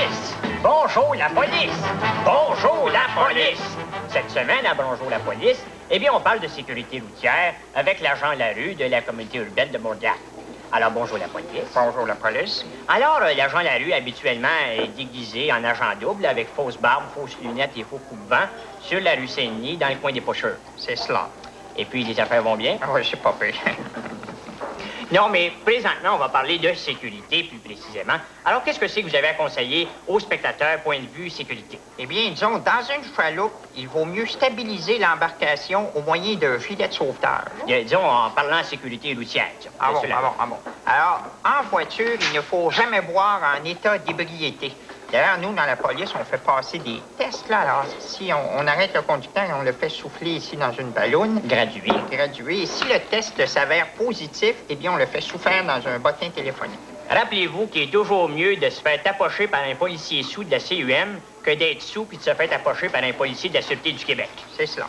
police! Bonjour la police! Bonjour la police! Cette semaine, à Bonjour la police, eh bien, on parle de sécurité routière avec l'agent Larue de la communauté urbaine de Montréal. Alors, bonjour la police. Bonjour la police. Alors, l'agent Larue, habituellement, est déguisé en agent double avec fausse barbe, fausses lunettes et faux coupe-vent sur la rue Saint-Denis, dans le coin des Pocheurs. C'est cela. Et puis, les affaires vont bien? Ah oui, c'est pas pire. Non, mais présentement, on va parler de sécurité, plus précisément. Alors, qu'est-ce que c'est que vous avez à conseiller aux spectateurs, point de vue sécurité? Eh bien, disons, dans une chaloupe, il vaut mieux stabiliser l'embarcation au moyen d'un filet de sauvetage. Disons, en parlant de sécurité routière. Ah bon. Alors, en voiture, il ne faut jamais boire en état d'ébriété. D'ailleurs, nous, dans la police, on fait passer des tests, là. Alors, si on arrête le conducteur et on le fait souffler ici dans une balloune... Gradué. Et si le test s'avère positif, eh bien, on le fait souffrir dans un bottin téléphonique. Rappelez-vous qu'il est toujours mieux de se faire tapocher par un policier sous de la CUM que d'être sous puis de se faire tapocher par un policier de la Sûreté du Québec. C'est cela.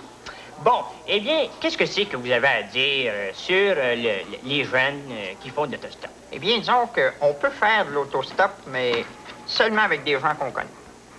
Bon, eh bien, qu'est-ce que c'est que vous avez à dire sur les jeunes qui font de l'autostop? Eh bien, disons qu'on peut faire de l'autostop, mais seulement avec des gens qu'on connaît.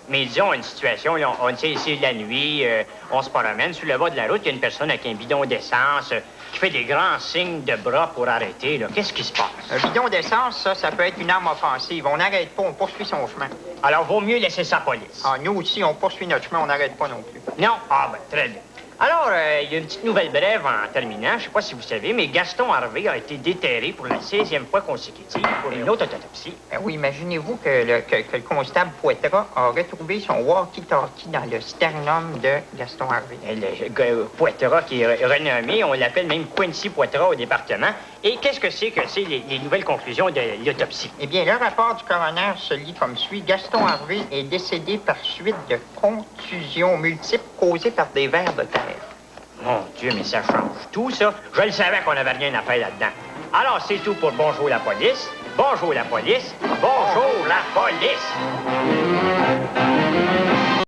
Mais disons, une situation, là, on sait ici la nuit, on se promène sur le bas de la route, il y a une personne avec un bidon d'essence qui fait des grands signes de bras pour arrêter, là. Qu'est-ce qui se passe? Un bidon d'essence, ça peut être une arme offensive. On n'arrête pas, on poursuit son chemin. Alors, vaut mieux laisser ça à la police. Ah, nous aussi, on poursuit notre chemin, on n'arrête pas non plus. Non? Ah, ben, très bien. Alors, il y a une petite nouvelle brève en terminant. Je ne sais pas si vous savez, mais Gaston Harvey a été déterré pour la 16e fois consécutive pour une autre autopsie. Oui, imaginez-vous que le constable Poitras a retrouvé son walkie-talkie dans le sternum de Gaston Harvey. Le Poitras, qui est renommé, on l'appelle même Quincy Poitras au département. Et qu'est-ce que c'est les nouvelles conclusions de l'autopsie? Eh bien, le rapport du coroner se lit comme suit. Gaston Harvey est décédé par suite de contusions multiples causées par des vers de terre. Mon Dieu, mais ça change tout, ça. Je le savais qu'on n'avait rien à faire là-dedans. Alors, c'est tout pour Bonjour la police. Bonjour la police. Bonjour la police.